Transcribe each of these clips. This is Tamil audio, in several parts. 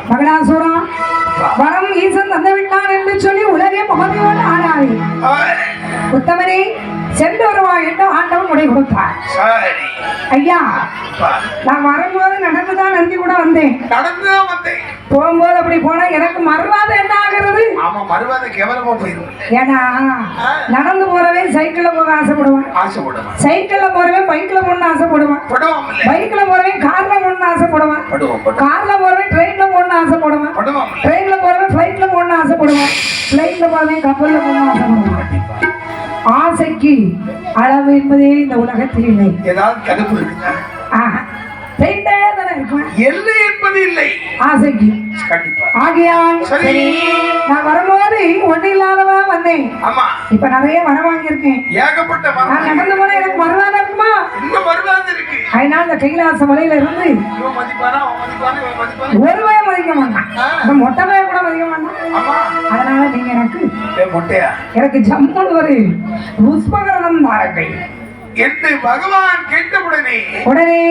மகடாசுரம் வரம் ஈசன் தந்து விட்டான் என்று சொல்லி உலகே முகமையோடு ஆனாய். உத்தமனே சென்று வருவா என்று ஆண்டவன் உடை கொடுத்தார். ஐயா நான் வரும்போது நடந்துதான் நந்தி கூட வந்தேன். போகும்போது அப்படி போனா எனக்கு மறுவாதம் என்ன ஆகிறது? ஏன்னா நடந்து போறவே சைக்கிள்ல போக ஆசைப்படுவான், சைக்கிள்ல போறவே பைக்ல போகணும்னு ஆசைப்படுவான், பைக்ல போறவே கார்ல போகணும்னு ஆசைப்படுவான், கார்ல போறவே ட்ரெயின்ல போகணும்னு ஆசைப்படுவான், ட்ரெயின்ல போறவே ஃபிளைட்ல போகணும்னு ஆசைப்படுவான், ஃபிளைட்ல போறவே கப்பல்ல போகணும்னு ஆசைப்படுவான். ஆசைக்கு அளவு என்பதே இந்த உலகத்தில் இல்லை. ஏதாவது தடுப்பு இருக்குதா? எல்லை என்பது இல்லை ஆசைக்கு. ஆகையால் நான் வரும்போது ஒண்ணு இல்லாதவா வந்தேன். இப்ப நிறைய வர வாங்கியிருக்கேன். நான் நடந்து போன எனக்கு வருவாதம் இருக்குமா? அதனால இந்த கைலாச மலையில இருந்து ஒரு வய மதிக்க மாட்டான், மொட்டை வய கூட மதிக்க மாட்டான். அதனால நீங்க எனக்கு ஜம்மன் ஒரு புஷ்பகரணம் தாரங்கள் என்று பகவான் கேட்டவுடனே உடனே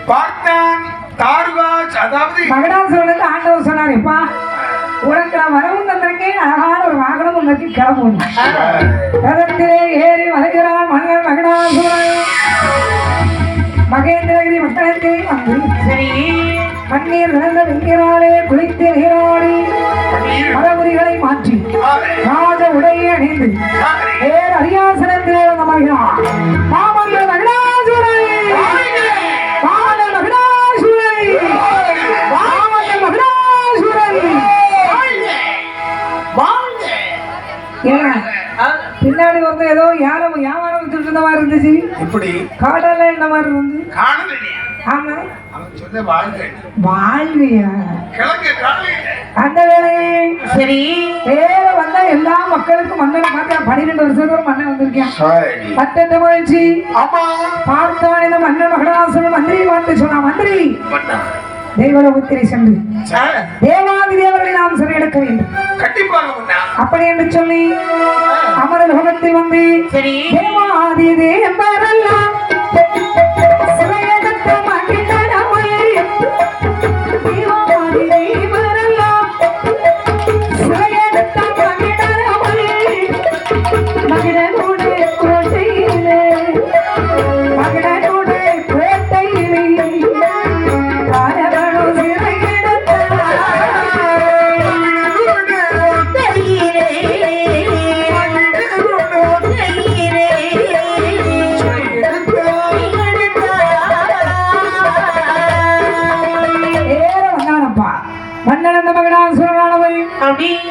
பார்த்தான் தாருகாஜ். அதாவது மகடாசுரனுக்கு ஆண்டவர் சொன்னார், எப்பா உனக்கு நான் வரவும் தந்திருக்கேன், அழகான ஒரு வாகனம் உங்களுக்கு கிளம்பும். ரதத்திலே ஏறி வருகிறான் மன்னன் மகடாசுரன். மகேந்திரகிரி மக்களத்தை வந்து கண்ணீர் விழுந்த வெங்கிறாரே குளித்து நீராடி மரபுரிகளை மாற்றி ராஜ உடையை அணிந்து வேறு அரியாசனத்திலே வந்த மகிழான் மாமன்னர் மகடாசுரன். மாமன்னர் மகடாசுரன், மாமன்னர் மகடாசுரன். பின்னாடி வந்து ஏதோ யாரும் வியாபாரம் வச்சுட்டு இருந்த மாதிரி இருந்துச்சு. இப்படி காடல என்ன மாதிரி இருந்து ஆமா வாழ்வியா அந்த வேலையே சரி. வேற வந்தா எல்லா மக்களுக்கும் மன்னனை பார்த்து 12 வருஷத்துக்கு ஒரு மன்னன் வந்திருக்கேன். பட்டத்து மகிழ்ச்சி பார்த்தான் இந்த மன்னன் மகடாசுரன் மந்திரி பார்த்து சொன்னா, மந்திரி தெய்வலோகத்திலே சென்று தேவாதி தேவர்களை நாம் சிறையெடுக்க வேண்டும் அப்படி என்று சொல்லி அமர லோகத்தில் வந்து தேவாதி தேவரெல்லாம் சிறையெடுத்த மகிழனவை தேவாதி தேவரெல்லாம் சிறையெடுத்த மகிழனவை மகிழனோடு கோட்டையிலே மகிழனோடு கோட்டையிலே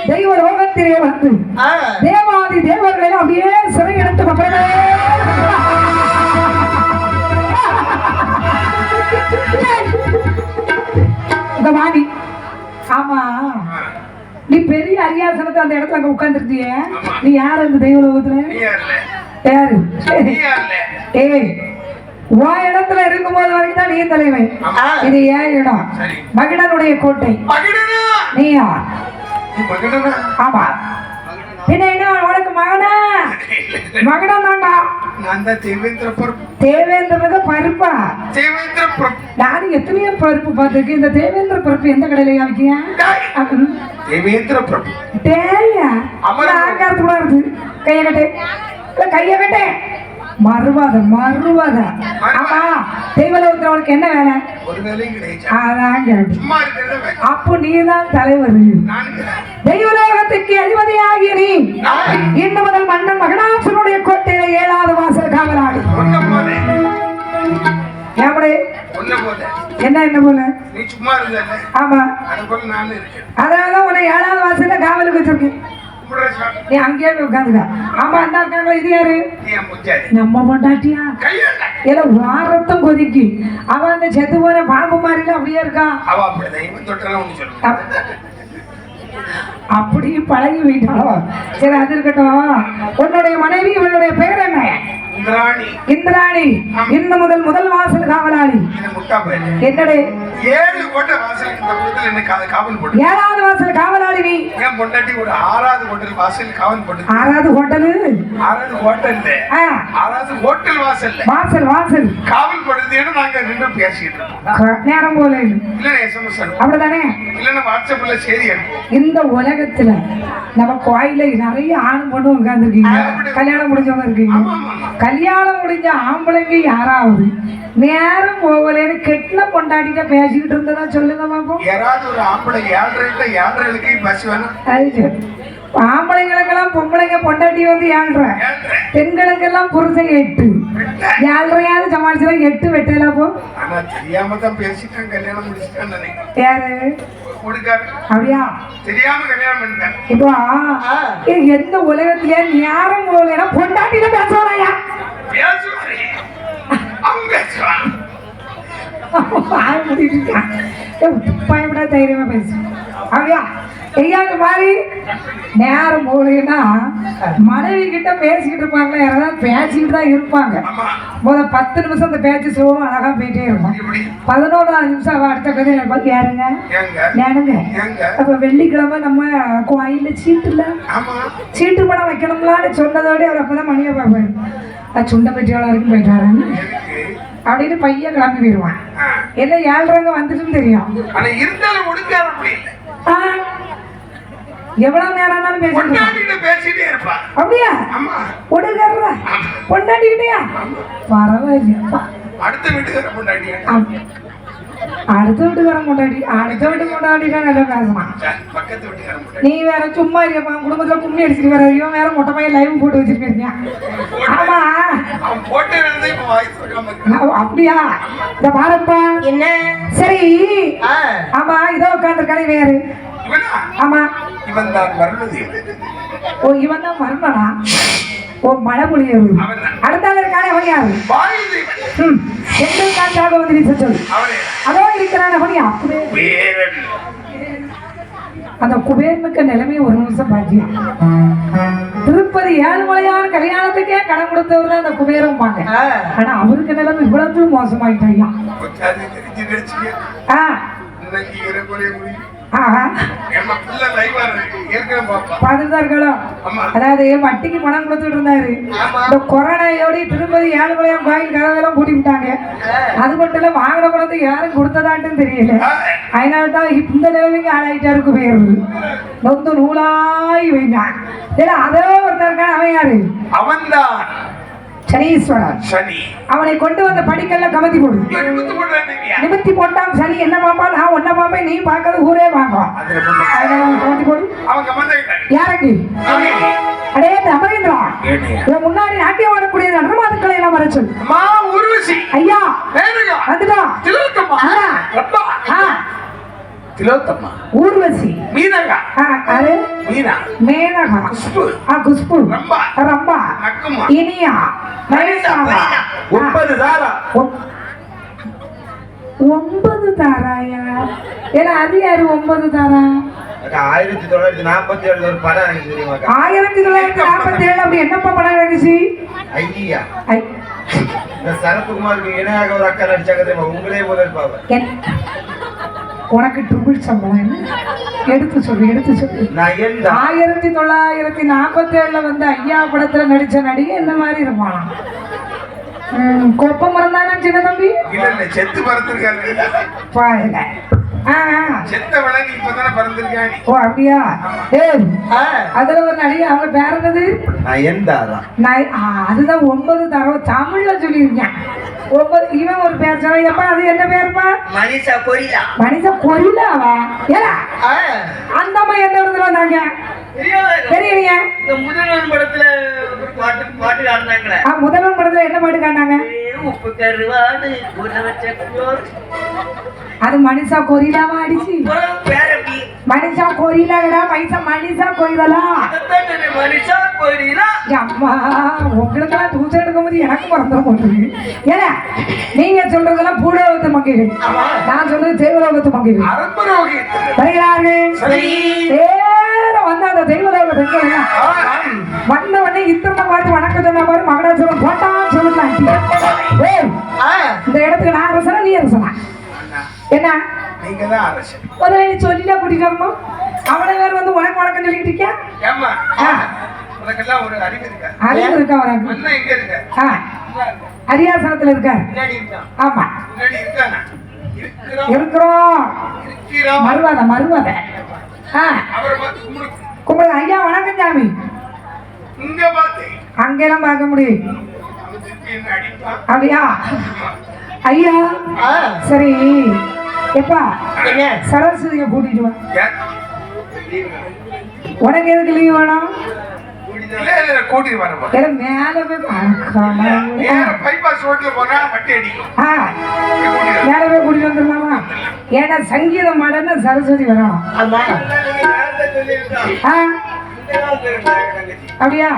தெய்வ லோகத்திலே வந்து தேவாதி தேவர்களை அப்படியே சிறை எடுத்து வாணி. ஆமா நீ பெரிய அரியாசனத்தை அந்த இடத்துல அங்க உட்கார்ந்துருக்கிய, நீ யாரு அந்த தெய்வ லோகத்துல? யாரு? ஏய் உன் இடத்துல இருக்கும் போது வரைக்கும் தான் நீ தலைவன். இது ஏன் இடம்? மகிழனுடைய கோட்டை. நீ யார்? ஆமா என்ன என்ன உனக்கு மகனா? மகனம் தாண்டா. தேவேந்திரனுக்கு பருப்பா? நானும் எத்தனையோ பருப்பு பார்த்துருக்கு. இந்த தேவேந்திர பருப்பு எந்த கடையில விற்க? தேவேந்திர பிரபு தேயா ஆங்காரத்து கூட இருக்கு. கைய கட்டே கைய கட்டே மறுவாத மறுவாத. ஆமா தெய்வலோகத்துல உனக்கு என்ன வேலை? அப்போ நீதான் தலைவர். தெய்வலோகத்துக்கு அதிபதியாகிய நீ இன்று முதல் மன்னன் மகடாசுரனுடைய கோட்டையில 7வது வாசல் காவலாளி. என்ன என்ன போல? ஆமா அதனால உன்னை 7வது வாசல்ல காவலுக்கு வச்சிருக்கேன். நீ அங்கேயே உட்காந்துக்க. ஆமா அந்த இருக்காங்களா, இது யாரு? நம்ம பொண்டாட்டியா? இல்ல வாரத்தம் கொதிக்கு. அவன் அந்த செத்து போன பாம்பு மாதிரில அப்படியே இருக்கா. அப்படி பழகி போயிட்டாளோ? சரி, அது இருக்கட்டும். உன்னுடைய மனைவி இவளுடைய பெயர் என்ன? இந்திராணி. இந்திராணி. இன்னும் முதல் வாசல் காவலாளி. என்னடே 7 கோட்டை வாசல் இந்த பக்கத்துல என்ன காவல் போட்டு 7வது வாசல் காவலாளி நீ. ஏன் பொண்டாட்டி ஒரு 6வது ஹோட்டல் வாசல் காவல் போட்டு 6வது ஹோட்டல் 6வது ஹோட்டல் 6வது ஹோட்டல் வாசல் காவல் போடுறதுன்னு நாங்க நின்று பேசிட்டு இருக்கோம். நேரம் போல இல்ல எஸ்எம்எஸ் அப்படிதானே? இல்லன்னா வாட்ஸ்அப்ல செய்தி அனுப்புவோம். இந்த உலகத்துல நம்ம கோயில நிறைய ஆண் பொண்ணு உட்கார்ந்துருக்கீங்க, கல்யாணம் முடிஞ்சவங்க இருக்கீங்க. கல்யாணம் முடிஞ்ச ஆம்பளைங்க யாராவது நேரம் போகலன்னு கெட்டில கொண்டாடிட்ட பேசிக்கிட்டு இருந்ததா சொல்லுங்க பாப்போம். யாராவது ஒரு ஆம்பளை 7:30 பஸ் வேணும். ஆம்பளைங்களுக்கெல்லாம் பொம்பளைங்க பொண்டாட்டி வந்து 7:30, பெண்களுக்கெல்லாம் புருஷன் 8. 7:30 சமாளிச்சா 8 வெட்டல போ. ஆனா தெரியாம தான் பேசிட்டேன், கல்யாணம் முடிச்சிட்டேன்னு நினைக்கிறேன். யாரு அப்படியா? தெரியாம கல்யாணம் பண்ணிட்டேன். இப்போ எந்த உலகத்திலே நேரம் போகலன்னா பொண்டாட்டில பேசுவாயா? பயப்பட தைரியமா பேசு. அப்படியா? ஐயாக்கு மாதிரி நேரம் போகலன்னா மனைவி கிட்ட பேசிக்கிட்டு இருப்பாங்க, யாராவது பேசிக்கிட்டு தான் இருப்பாங்க. 10 நிமிஷம் அந்த பேச்சு சுலபம் அழகா போயிட்டே இருக்கும். 11வது நிமிஷம் அவ அடுத்த கதை பார்த்து யாருங்க நானுங்க. அப்ப வெள்ளிக்கிழமை நம்ம கோயில சீட்டு படம் வைக்கணும்லான்னு சொன்னதோட அவர் அப்பதான் மணியை பார்ப்பாரு. அது சுண்ட பெட்டியோட வரைக்கும் போயிட்டாரு அப்படின்னு பையன் கிளம்பி போயிடுவான். என்ன 7:30 வந்துட்டுன்னு தெரியும். எவ்வளவு நேரம் பேசிட்டே இருப்பா. அப்படியா? ஒடுகற பொண்டாட்டிக்கிட்டயா? பரவாயில்ல. அடுத்த வீட்டுக்கார பொண்டாட்டி தான் நல்லா பேசலாம். பக்கத்து வீட்டுக்கார நீ வேற சும்மா இருப்பா, குடும்பத்துல கும்மி அடிச்சுட்டு வர. இவன் வேற மொட்டை பையன் லைவ் போட்டு வச்சிருக்கீங்க. ஆமா அப்படியா? இந்த பாருப்பா என்ன சரி. ஆமா இதோ உட்காந்துருக்கானே வேறு. ஆமா இவன் தான் மரணதி. ஓ இவன் தான் மரணனா? ஓ மழை பொழியது. அடுத்தால இருக்கானே அவன் யாரு? எங்கள் காற்றாக வந்து சொல்லு. அதோ இருக்கிறான் அவன் அப்படியே. அந்த குபேரனுக்கு நிலைமை ஒரு நிமிஷம் பாக்கியா. திருப்பதி ஏழுமலையான கல்யாணத்துக்கே கடன் கொடுத்தவர் தான் அந்த குபேரம் பாங்க. ஆனா அவருக்கு நிலைமை இவ்வளவு மோசமாயிட்டாங்க. அதாவது வட்டிக்கு பணம் கொடுத்துட்டு இருந்தாரு. இந்த கொரோனாயோட திருப்பதி ஏழுமலையான் கோயில் கதவெல்லாம் பூட்டி விட்டாங்க. அது மட்டும் இல்ல வாங்கின பணத்தை யாரும் கொடுத்ததாட்டுன்னு தெரியல. அதனாலதான் இந்த நிலைமைக்கு ஆளாயிட்டாருக்கு போயிருது. நொந்து நூலாய் வைங்க. அதே ஒருத்தர் இருக்கான அவன் யாரு? அவன்தான் சனீஸ்வரன். அவனை கொண்டு வந்த படிக்கல்ல கமத்தி போடு. நிமித்தி போட்டான் சனி. என்ன பாப்பா? நான் ஒன்ன பாப்பேன், நீ பார்க்கறது ஊரே வாங்கும். கமத்தி போடு. யாருக்கு? அடே அமரேந்திரா, முன்னாடி நாட்டியம் ஆடக்கூடிய நடனமாதுக்களை எல்லாம் வர சொல்லு. ஐயா வந்துட்டா. ஊர்வசி, மீனகா, மேனகா, குஷ்பு, ரம்பா, இனியா, மகேஷாவா. 9 தாரா. 9 தாராயா? ஏன்னா அது யாரு 9 தாரா? 1947 ஒரு படம் எனக்கு தெரியுமா? 1947 அப்படி என்னப்பா படம் இருந்துச்சு? ஐயா இந்த சரத்குமாருக்கு இணையாக ஒரு அக்கா நடிச்சாங்க தெரியுமா? உங்களே போல இருப்பாங்க. உனக்கு ட்ரிபிள் சம்பளம் எடுத்து சொல்லு. 1947 வந்து ஐயா படத்துல நடிச்ச நடிகை என்ன மாதிரி இருப்பானா? கொப்ப மறந்தானா சின்ன தம்பி? செத்து பறந்துருக்காங்க. செத்த விலங்கு இப்பதானே பறந்துருக்காங்க. ஓ அப்படியா? அதுல ஒரு நடிகை, அவங்க பேர் என்னது? அதுதான் 9 தரம் தமிழ்ல சொல்லியிருக்கேன். 9. இவன் ஒரு பேர் சொல்ல. அது என்ன பேருப்பா? மனிஷா கொரிலா. கொரிலாவா? ஏடா அந்த அம்மா எந்த இடத்துல வந்தாங்க? தெரியலையே. முதல்வன் படத்துல பாட்டு ஆடுனாங்களே. முதல்வன் படத்துல என்ன பாட்டு காட்டினாங்க? உப்பு கருவாடு. அது மனிஷா கொரிலாவா அடிச்சு? மனிஷா கொரிலாடா. மனிஷா கொரிலா. அம்மா உங்களுக்கெல்லாம் தூசை எடுக்கும் போது எனக்கு மறந்துட போட்டுருக்கு. ஏன்னா நீங்க சொல்றதெல்லாம் பூலோகத்து மங்கைகள், நான் சொல்றது தேவலோகத்து மங்கைகள் வருகிறார்கள். வந்த அந்த தெய்வதோட பெண்கள் எல்லாம் வந்த உடனே இத்தனை பார்த்து வணக்கம் சொன்ன மாதிரி மகடாசுரம் போட்டான்னு சொல்லலாம். இந்த இடத்துக்கு நான் அரசனா நீ அரசனா? என்ன நீங்க தான் அரசன். முதல்ல நீ சொல்லிட்டா கூட்டிட்டு அவனை வேற வந்து உனக்கு வணக்கம் சொல்லிக்கிட்டு இருக்கியா? ஏம்மா உனக்கெல்லாம் ஒரு அறிவு இருக்கா? அறிவு இருக்கா உனக்கு? அண்ணன் எங்க இருக்க? அரியாசனத்துல இருக்கார். ஆமா இருக்கிறோம். மறுவாத மறுவாத கும்பிடு. ஐயா வணக்கம் சாமி. அங்கெல்லாம் பார்க்க முடியும் அப்படியா? ஐயா சரி எப்பா சரஸ்வதியை கூட்டிட்டு வா. உனக்கு எதுக்கு லீவ் வேணும்? கூட்டிட்டு வர மேல போய் பைபாஸ் ரோட்ல போனா வட்டி அடிக்கும். மேல போய் கூட்டிட்டு வந்துடலாமா? ஏன்னா சங்கீதம் மாடன்னா சரஸ்வதி வரணும். அப்படியா?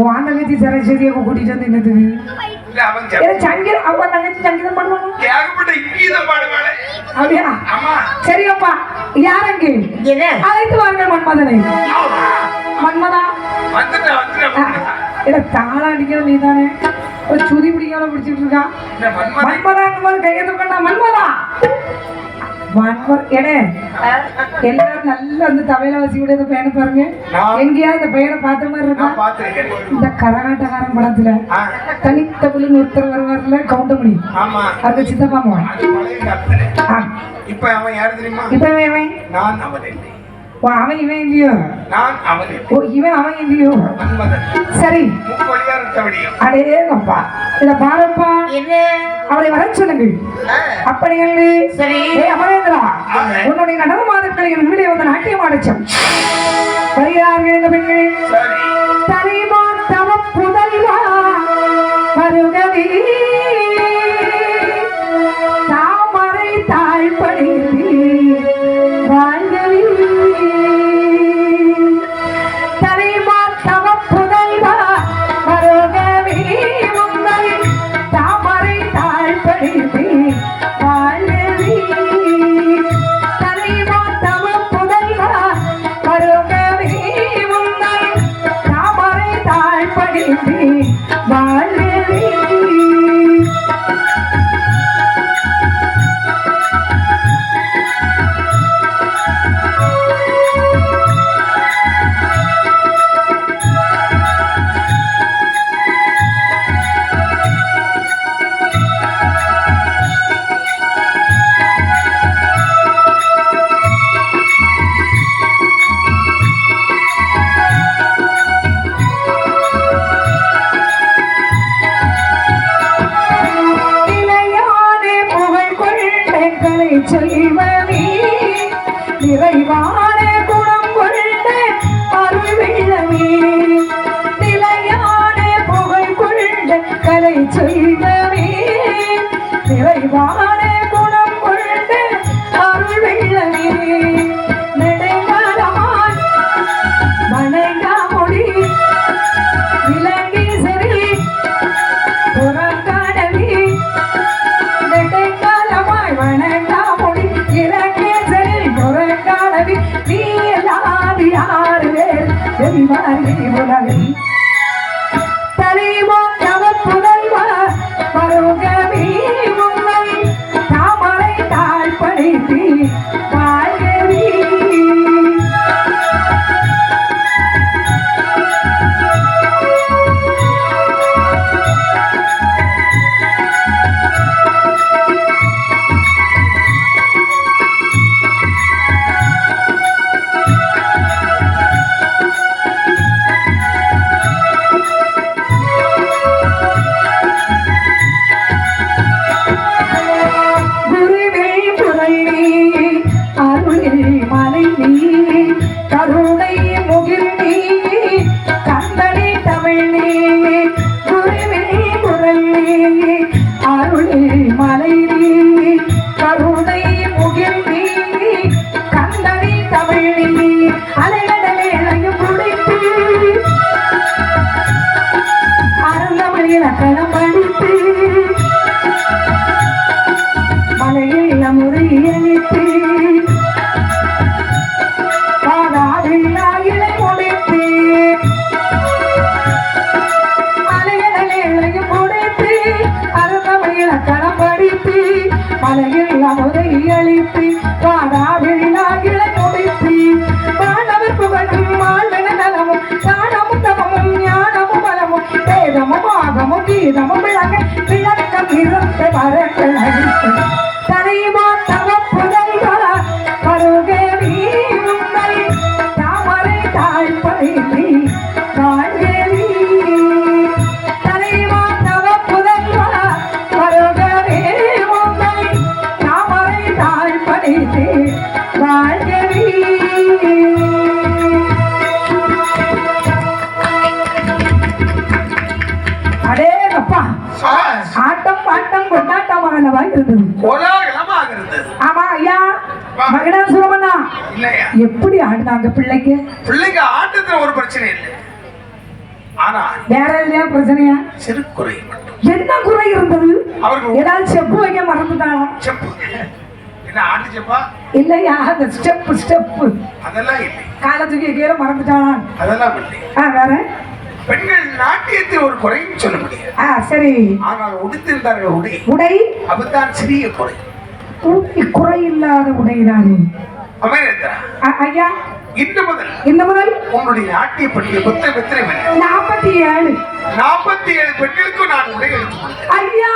உன் தங்கச்சி சரஸ்வதியை கூட்டிட்டு வந்து என்னதுக்கு? சங்கீதம் அவ தங்கச்சி சங்கீதம் பண்ணுவாங்க. அப்படியா? சரியப்பா யாரங்க அழைத்து வாங்க மன்மதனை. மன்மதா தாள அடிக்கிற நீ தானே ஒரு சுதி பிடிக்காம பிடிச்சிட்டு இருக்கா. மன்மதாங்க கையெழுத்து பண்ணா மன்மதா எல்லாரும் நல்லா அந்த தவையில வச்சு கூட இந்த பையனை பாருங்க. எங்கேயாவது இந்த பையனை பார்த்த மாதிரி இருக்கா? இந்த கரகாட்டக்காரன் படத்துல தனித்த புள்ளின்னு ஒருத்தர் வருவார்ல கவுண்டமணி, அதுக்கு சித்தப்பா மோகன். இப்ப அவன் யாரு தெரியுமா? இப்ப அவன் நான் அவன் அவன் இவன் இல்லையோ? நான் அவன். ஓ இவன் அவன் இல்லையோ? சரி அடேங்கப்பா இத பாருப்பா. அவளை வர சொல்லுங்கள். அப்படி சரி அமரேந்திரா உன்னுடைய நடன மாதத்தில் என் வீடியோ வந்து நாட்டியம் ஆடிச்சோம். வருகிறார்கள் இந்த பெண்கள். தலைவா தவ புதல்வா வருகவி தாமரை தாழ்படி வாழ்கவி தலைவா தவ புதல்வா வருகவி உங்கள் தாமரை தாழ்படி வாழ்கவி தலைவா தவ புதல்வா வருகவி உங்கள் தாமரை தாழ்படி வாழ்கவி. செல்வமே நிறைவான குணம் கொண்ட அருள் வெள்ளமே நிலையான புகழ் கொண்ட கலை செல்வமே நிறைவான குணம் கொண்ட அருள் வெள்ளமே நெடுங்காலமாய் வணங்காமொழி இலங்கேசரி புறக்காடவி நெடுங்காலமாய் வணங்காமொழி இலங்கேசரி புறக்காடவி நீ எல்லாது யாரு தெரிவாரி உலகில் தலைவா தவ புதல்வா பருகவி உன்னை தாமரை தாழ்படுத்தி வாழ்கவி. கருணை முகில் நீ கந்தனி தமிழ் நீ குருவில் குரல் நீ அருளில் மலை நீ கருணை முகில் நீ கந்தனி தமிழ் நீ அலைகடலையும் குடித்து அருந்தமிழ் இலக்கணம் படித்து மலையில் முறையளித்து பாதாவில் நமமிழங்க விளக்கம் இருந்த மரங்கள் அழித்து தலைவா தவ புதல்வா பருகேவி உன்னை தாமரை தாழ்படி காண்கேவி தலைவா தவ புதல்வா பருகேவி உன்னை தாமரை தாழ்படி காண்கேவி. ஆட்டம் பாட்டம் கொண்டாட்டமாக இருந்தது, கோலாகலமாக இருந்தது. ஆமா ஐயா. மகனாசுரமண்ணா எப்படி ஆடினாங்க பிள்ளைக்கு? பிள்ளைக்கு ஆட்டத்துல ஒரு பிரச்சனை இல்லை, ஆனா வேற இல்லையா பிரச்சனையா? சிறு குறை. என்ன குறை இருந்தது? அவர்கள் ஏதாவது செப்பு வைக்க மறந்துட்டாங்க. செப்பு என்ன ஆட்டு செப்பா? இல்லையா, அந்த ஸ்டெப்பு அதெல்லாம் இல்லை. காலத்துக்கு கீழே மறந்துட்டாங்க. அதெல்லாம் இல்லை. வேற பெண்கள் நாட்டியத்தில் ஒரு குறையும் சொல்ல முடியாது. சரி, ஆனால் உடுத்திருந்தார்கள் உடை. உடை அதுதான் சிறிய குறை. குறை இல்லாத உடைதானே ஐயா. இன்று முதல் உன்னுடைய நாட்டிய பற்றிய புத்தகம் எத்தனை 47 47 பெண்களுக்கு நான் உடை எடுத்து ஐயா.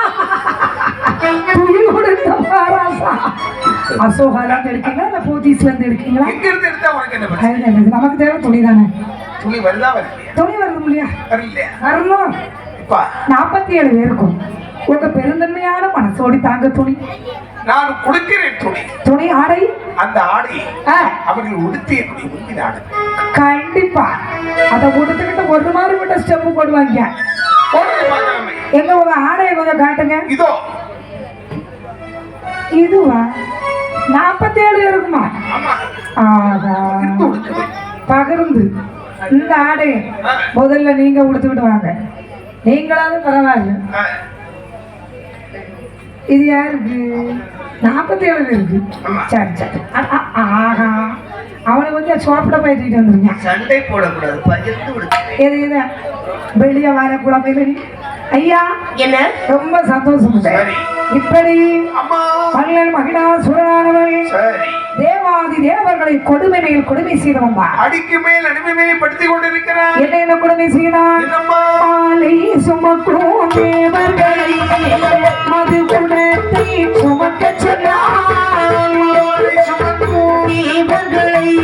அசோகால இருக்கீங்களா இல்ல போத்தீஸ்ல இருந்து இருக்கீங்களா? எங்க இருந்து எடுத்தா உனக்கு என்ன பிரச்சனை? நமக்கு தேவை துணி தானே. துணி வருதா வரலையா? துணி வருது இல்லையா? வரலையா? வரணும். 47 பேருக்கும் உங்க பெருந்தன்மையான மனசோடி தாங்க துணி நான் கொடுக்கிறேன். துணி ஆடை, அந்த ஆடை அவர்கள் உடுத்திய துணி முந்தின ஆடை. கண்டிப்பா அதை உடுத்துக்கிட்டு ஒரு மாதிரி விட்ட ஸ்டெப்பு போடுவாங்க. எங்க உங்க ஆடையை கொஞ்சம் காட்டுங்க. இதோ இதுவா 47 இருக்குமா? பகிர்ந்து இந்த ஆடையை முதல்ல நீங்க உடுத்துக்கிட்டு வாங்க. நீங்களாவது பரவாயில்ல. இது யாருக்கு? 47 இருக்கு. சரி சரி. ஆஹா, அவனை வந்து சோப்பிட போயிட்டு வந்துருங்க. சண்டை போடக்கூடாது, பகிர்ந்து விடுங்க. எது எது வெளியே வரக்கூடாது ஐயா. என்ன ரொம்ப சந்தோஷம். இப்படி மல்லன் மகிழாசுரனானவன் தேவாதி தேவர்களை கொடுமை மேல் கொடுமை செய்து வந்தார். அடிக்கு மேல் அடிமை மேல் படுத்திக் கொண்டிருக்கிறார். என்ன கொடுமை செய்தார்? மாலை சுமக்கும் தேவர்களை மது குடத்தை சுமக்க சொன்னார். தேவர்களை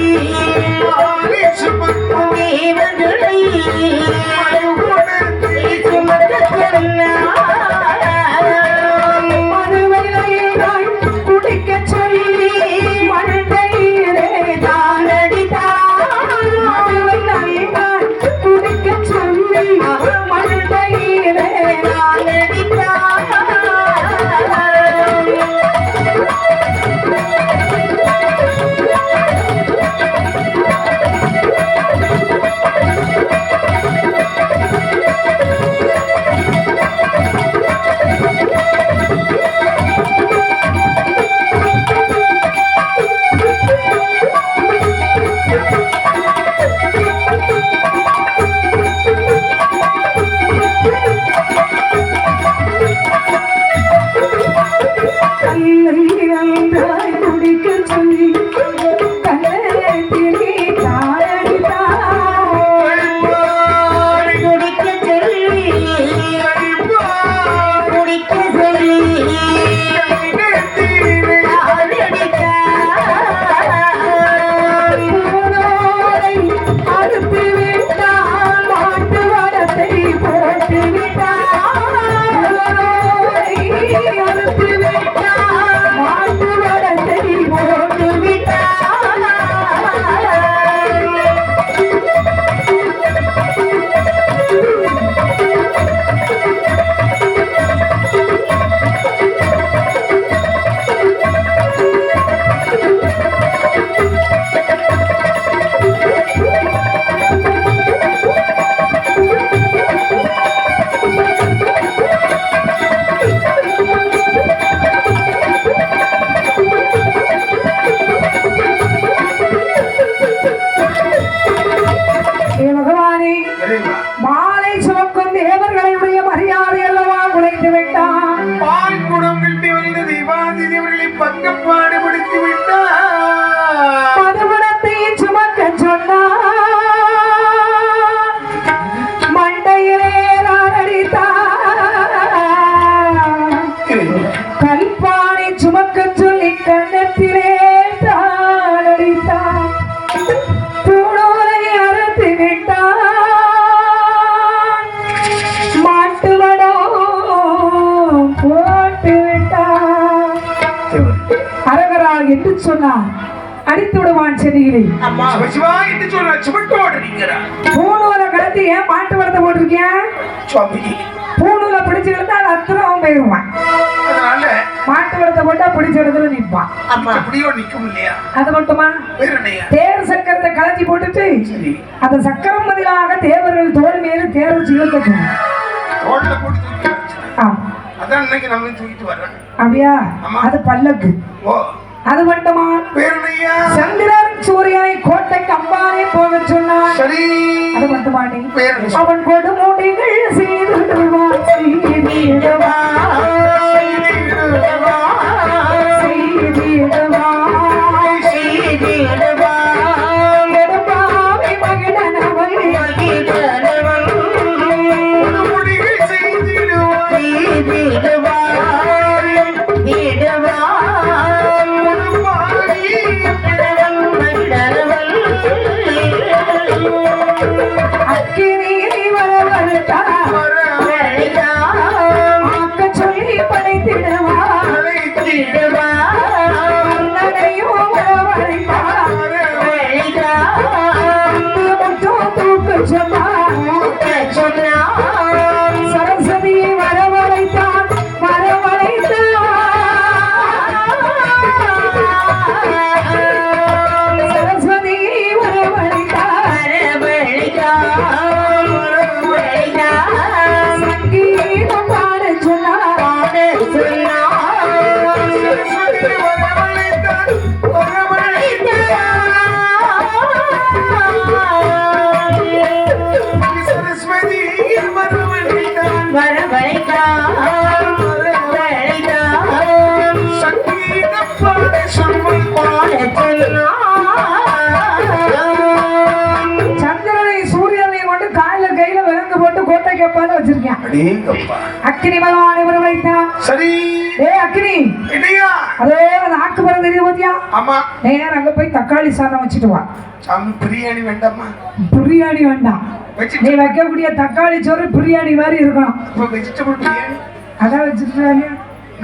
சுமக்கும் தேவர்களை மது குடத்தை சுமக்க சொன்னார். மாலை சுமக்கும் தேவர்களுடைய மரியாதை அல்லவா குறைத்து விட்டான். பால் குடம் விட்டு வந்த தேவாதி தேவர்களை பங்கப்பாடு படுத்தி விட்டார். மதுகுடத்தை சுமக்க சொன்னார். மண்டையிலே அடித்தார். இட்டு சொன்னா அடித்து விடுவான் சென்னையிலே. சிவா என்று சொல்ற சிவட்டோட நிக்கிறான். பூணூலை கடத்தி ஏன் மாட்டு வளத்தை போட்டிருக்கேன்? பூணூலை பிடிச்சு எடுத்தா அது அத்தனை அவன் போயிருவான். அதனால மாட்டு வளத்தை போட்டா பிடிச்ச இடத்துல நிற்பான். அப்படியோ நிக்கும் இல்லையா? அது மட்டுமா? தேர் சக்கரத்தை கலத்தி போட்டுட்டு அந்த சக்கரம் பதிலாக தேவர்கள் தோல் மேல தேர் வச்சு இழுக்க தோல்ல போட்டு அதான் இன்னைக்கு நம்ம தூக்கிட்டு வர்றோம். அப்படியா? அது பல்லக்கு. ஓ அது மட்டுமா? பேரணையா சந்திரன் சூரியனை கோட்டைக்கு அம்பானே போக சொன்னான். சரி. அது மட்டுமாடி? அவன் கொடுமுடிகள் செய்திடுவான் செய்திடுவான் செய்திடுவான் செய்திடுவான் எடுப்பாவை மகிழனவன் மகிழனவன் கொடுமுடிகள் செய்திடுவான் செய்திடுவான் அக்கினி வரவருத்தா ஆக்க சொல்லி படைத்திடுவா நடையும் வரவரைத்தா மட்டும் தூக்கு சொன்னா சரஸ்வதியை வரவழைத்தான் வரவழைத்தான் சரஸ்வதியை வரவழைத்தான் சங்கீதம் பாட சொன்னார் சந்திரனை சூரியனை கொண்டு கால கையில விலங்கு போட்டு கோட்டை கேப்பால வச்சிருக்கேன். அக்கினி பகவானை வரவழைத்தான். சரி. அக்கினி இல்லையா? அதே நாக்கு பர தெரியும் பாத்தியா? ஆமா. நேரம் அங்க போய் தக்காளி சாதம் வச்சுட்டு வா. பிரியாணி வேண்டாமா? பிரியாணி வேண்டாம். நீ வைக்கக்கூடிய தக்காளி சோறு பிரியாணி மாதிரி இருக்கணும். வெஜிடபிள் பிரியாணி அதான் வச்சிருக்காங்க.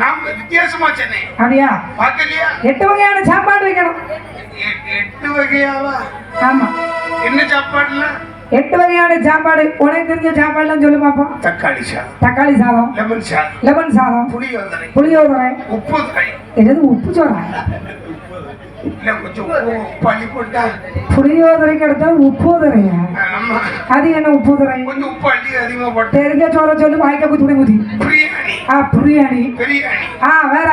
நாம் வித்தியாசமா சென்னை. அப்படியா? பாக்கலையா? 8 வகையான சாப்பாடு வைக்கணும். 8 வகையாவா? ஆமா. என்ன சாப்பாடுல? 8 வகையான சாப்பாடு. உனக்கு தெரிஞ்ச சாப்பாடுலாம் சொல்லு பாப்போம். தக்காளி சாதம், தக்காளி சாதம், லெமன் சாதம், புளியோதரை, உப்பு தரை. என்னது உப்பு சோறா? இல்ல கொஞ்சம் பள்ளி போட்டா புளியோதரைக்கு அடுத்தா உப்புதரையா? அது என்ன உப்புதரை? கொஞ்சம் உப்பு அள்ளி அதிகமா போட்டு தெரிஞ்ச சோற சொல்லு. வாய்க்க குத்தி குத்தி பிரியாணி. பிரியாணி. பிரியாணி. வேற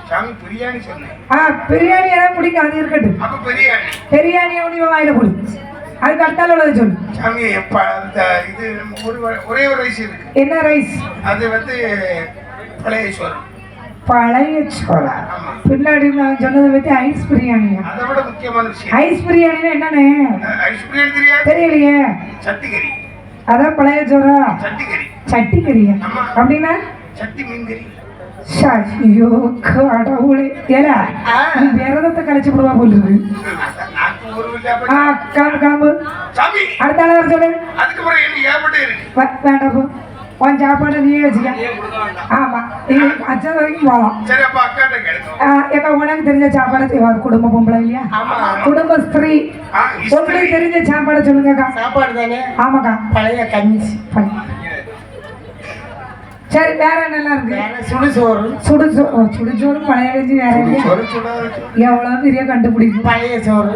சாமி பிரியாணி சொன்னேன். பிரியாணி எனக்கு பிடிக்கும். அது இருக்கட்டும். அப்ப பிரியாணி. பிரியாணி உனிவ வாயில போடு. அதுக்கு அடுத்தால உள்ளது சொல்லு. சாமி இது ஒரே ஒரு ரைஸ் இருக்கு. என்ன ரைஸ்? அது பழைய சோறு. பழைய சோறா? பின்னாடி நான் சொன்னதை பத்தி ஐஸ் பிரியாணி. அதை விட முக்கியமான விஷயம் ஐஸ் பிரியாணினா என்னன்னு? ஐஸ் பிரியாணி தெரியாது? தெரியலையே. சட்டிக்கறி. அதான் பழைய சோறா? சட்டிக்கறி. சட்டிக்கறியா? அப்படின்னா சட்டி மீன் கறி. ஐயோ கடவுளே. ஏலா நீ விரதத்தை கழிச்சு விடுவா போல இருக்கு. காம்பு அடுத்த ஆள் சொல்லு. வேண்டாம் போ. உன் சாப்பாடு நீயே வச்சுக்க. ஆமா அச்சம் வரைக்கும் போகலாம். ஏக்கா உனக்கு தெரிஞ்ச சாப்பாடு குடும்ப பொம்பளை இல்லையா? குடும்ப ஸ்திரீ. உங்களுக்கு தெரிஞ்ச சாப்பாடு சொல்லுங்கக்கா. சாப்பாடு தானே? ஆமாக்கா. பழைய கஞ்சி. சரி வேற என்னெல்லாம் இருக்கு? சுடுசோறு. சுடுசோறு பழைய கஞ்சி. வேற எவ்வளவு பெரிய கண்டுபிடிக்கும். பழைய சோறு,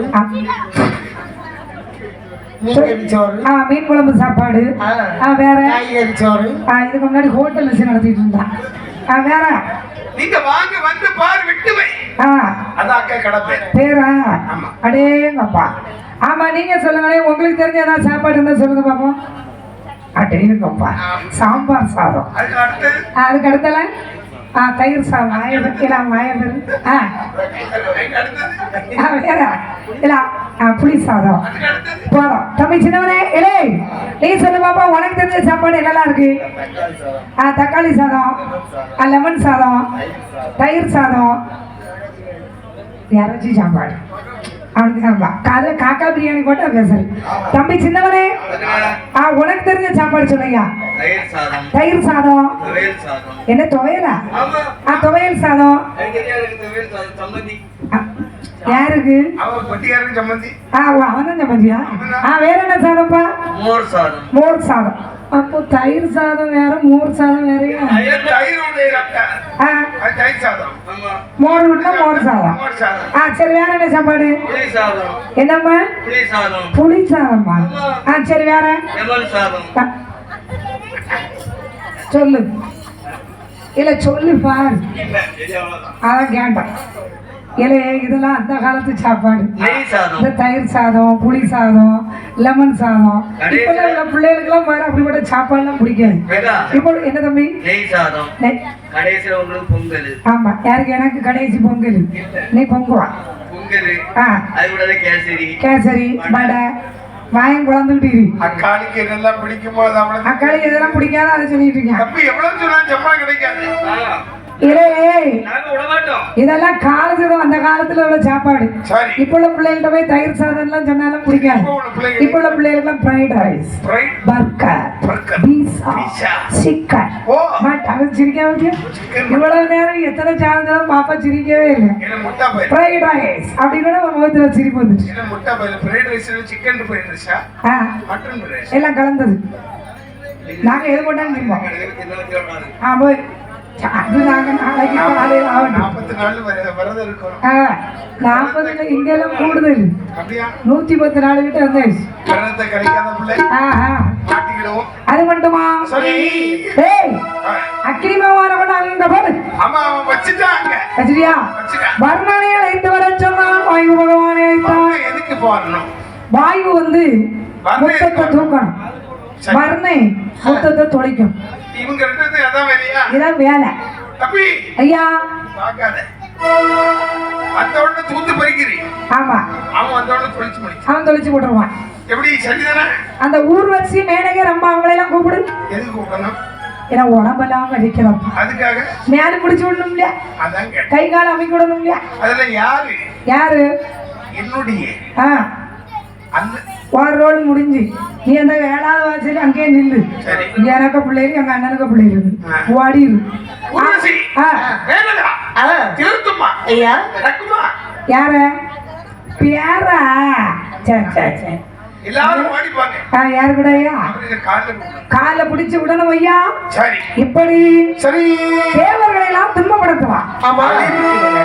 மீன் குழம்பு சாப்பாடு. வேற சோறு. இதுக்கு முன்னாடி ஹோட்டல் வச்சு நடத்திட்டு இருந்தான். வேற நீங்க வாங்க வந்து பாரு வெட்டுவே. அதான் அக்கா கடை பேரா? அடேங்கப்பா. ஆமா நீங்க சொல்லுங்களேன். உங்களுக்கு தெரிஞ்ச ஏதாவது சாப்பாடு இருந்தா சொல்லுங்க பாப்போம். அடேங்கப்பா. சாம்பார் சாதம். அதுக்கு அடுத்தல தயிர் சாதம். வேற இல்ல புளி சாதம். போதும் தம்பி சின்னவனே. இலே நீ சொல்லு பாப்பா. உனக்கு தெரிஞ்ச சாப்பாடு என்னெல்லாம் இருக்கு? தக்காளி சாதம், லெமன் சாதம், தயிர் சாதம், இறைச்சி சாப்பாடு. காலைல காக்கா பிரியாணி போட்டு பேசுறேன். தம்பி சின்னவனே உனக்கு தெரிஞ்ச சாப்பாடு சொல்லையா? தயிர் சாதம் என்ன துவையலா துவையல் சாதம் யாருக்கு அவன் தான் சம்மந்தியா வேற என்ன சாதம்ப்பா மோர் சாதம் அப்போ தயிர் சாதம் வேற மோர் சாதம் வேறையா மோர் விட்டா மோர் சாதம் சரி வேற என்ன சாப்பாடு என்னம்மா புளி சாதம்மா சரி வேற சொல்லு இல்ல சொல்லு பாரு அதான் கேட்டேன் இல்ல இதெல்லாம் அந்த காலத்து சாப்பாடு இந்த தயிர் சாதம் புளி சாதம் லெமன் சாதம் இப்பெல்லாம் உள்ள பிள்ளைகளுக்கு எல்லாம் பாரு அப்படிப்பட்ட சாப்பாடு எல்லாம் பிடிக்காது இப்போ என்ன தம்பி ஆமா யாருக்கு எனக்கு கடைசி பொங்கல் நீ பொங்குவா கேசரி வடை வாயம் குழந்துட்டு அக்காளுக்கு இதெல்லாம் பிடிக்குமோ அக்காளுக்கு இதெல்லாம் பிடிக்காத அதை சொல்லிட்டு இருக்கேன் தம்பி எவ்வளவு சொன்னா சம்பளம் கிடைக்காது இதெல்லாம் காலத்துல அந்த காலத்துல உள்ள சாப்பாடு இப்ப உள்ள பிள்ளைகிட்ட போய் தயிர் சாதம் எல்லாம் சொன்னாலும் பிடிக்காது இப்ப உள்ள பிள்ளைகளுக்கு fried rice burger pizza chicken அது சிரிக்காம இவ்வளவு நேரம் எத்தனை சாதம் பாப்பா சிரிக்கவே இல்லை ஃப்ரைட் ரைஸ் அப்படின்னு ஒரு முகத்துல சிரிப்பு வந்துச்சு எல்லாம் கலந்தது நாங்க எது போட்டாலும் சிரிப்போம் போய் அது நாங்க நாளைக்கு காலையில் ஆகணும் 40 இங்கெல்லாம் கூடுதல் 110 நாள் கிட்ட வந்தாச்சு அது மட்டுமா அக்கிரிமமான அங்க போடு வச்சியா வர்ணனை அழைத்து வர சொன்னால் வாயு பகவானை வாயு வந்து முத்தத்தை தூக்கணும் வர்ணை முத்தத்தை தொலைக்கும் இதான் வேலை ஐயா ஆமா அவன் தொலைச்சு போட்டுருவான் அந்த ஊர்வசி மேனகர் அம்மா அவங்களெல்லாம் கூப்பிடு ஏன்னா உடம்பெல்லாம் வலிக்கிறோம் மேல பிடிச்சு விடணும் இல்லையா கை கால அமைக்க விடணும் இல்லையா யாரு ஒரு ரோல் முடிஞ்சு நீ அந்த 7வது வாசல் அங்கேயே நில்லு எனக்கு பிள்ளைகள் எங்க அண்ணனுக்கு பிள்ளைகள் ஓடிடு யார பேரா சரி சரி சரி யாரு கூட கால பிடிச்சு விடணும் ஐயா இப்படி தேவர்களை எல்லாம் துன்பப்படுத்துவான்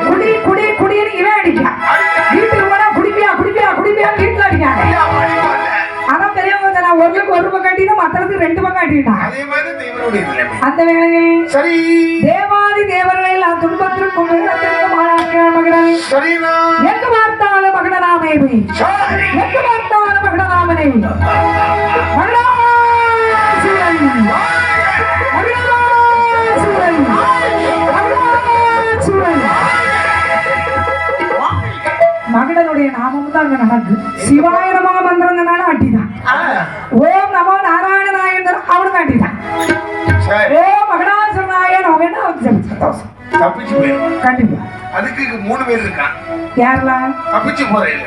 குடி குடி குடின்னு இவன் அடிக்கான் வீட்டுக்கு போனா குடிப்பியா குடிப்பியா குடிப்பியா வீட்டுல அடிக்காங்க அதான் பெரியவங்க நான் ஒருளுக்கு ஒரு பக்கம் காட்டினா மற்றதுக்கு 2 பக்கம் காட்டிட்டான் அந்த வேளையில் தேவாதி தேவர்களை எல்லாம் துன்பத்திற்கும் மகன் எங்கு பார்த்தாலும் மகனாமேவி எங்கு பார்த்தாலும் மகனாமனை மகடனுடைய நாமம் தான் அங்க நடக்கு சிவாய நம மந்திரங்கனால அட்டிதான் ஓம் நமோ நாராயணனாய அவனுக்கு அட்டிதான் ஓம் மகடாசுரனாய நோவேன்னா சந்தோஷம் கண்டிப்பா அதுக்கு 3 பேர் இருக்கான் யாரெல்லாம் தப்பிச்சு போறேன்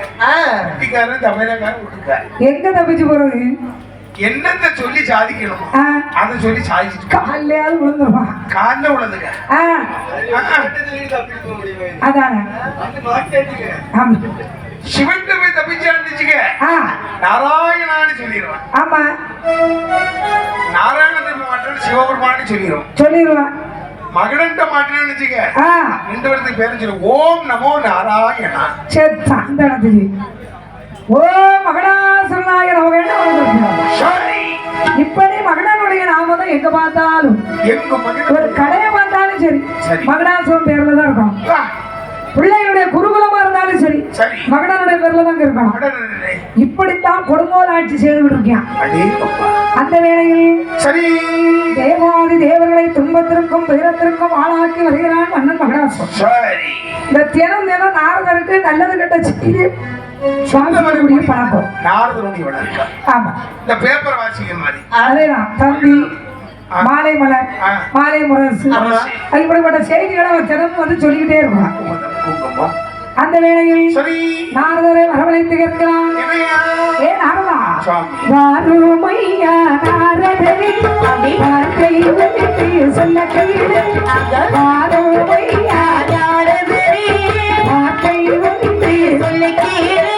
எங்க தப்பிச்சு போறது என்னத்த சொல்லி சாதிக்கணும் அத சொல்லி சாதிச்சுட்டு காலையாவது விழுந்துருவான் காலைல விழுந்துங்க அதான சிவன் போய் தப்பிச்சான்னு நாராயணான்னு சொல்லிடுவான் ஆமா நாராயணன் மாற்றம் சிவபெருமான்னு சொல்லிடுவான் மகனண்ட மாற்றம்னு வச்சுக்க 2 பேருக்கு பேரும் சொல்லு ஓம் நமோ நாராயணா அந்த இடத்துக்கு ஓம் மகடாசுரனாய இப்படி மகடனுடைய நாம தான் எங்க பார்த்தாலும் ஒரு கடையை பார்த்தாலும் சரி மகடாசுரன் பேர்ல தான் இருக்கும் பிள்ளைகளுடைய குருகுலமா இருந்தாலும் சரி மகடனுடைய பேர்ல தான் இருக்கணும் இப்படித்தான் கொடுங்கோல் ஆட்சி செய்து இருக்கான் அந்த வேளையில் தேவாதி தேவர்களை துன்பத்திற்கும் துயரத்திற்கும் ஆளாக்கி வருகிறான் மன்னன் மகடாசுரன் இந்த தினம் தினம் நாரதருக்கு நல்லது கெட்ட செய்தி சுவாமியுடைய பழக்கம் ஆமா இந்த பேப்பர் வாசிக்கிற மாதிரி அதேதான் தம்பி மாலை மலர் மாலை முரசு இப்படிப்பட்ட செய்திகளை தினமும் வந்து சொல்லிக்கிட்டே இருக்கலாம் அந்த வேளையில் நாரதரை வரவழைத்து கேட்கிறான் ஏ நாரதா வாருமையா நாரதரே வார்த்தை விட்டு சொல்ல கேளு வாருமையா நாரதரே வார்த்தை விட்டு சொல்ல கேளு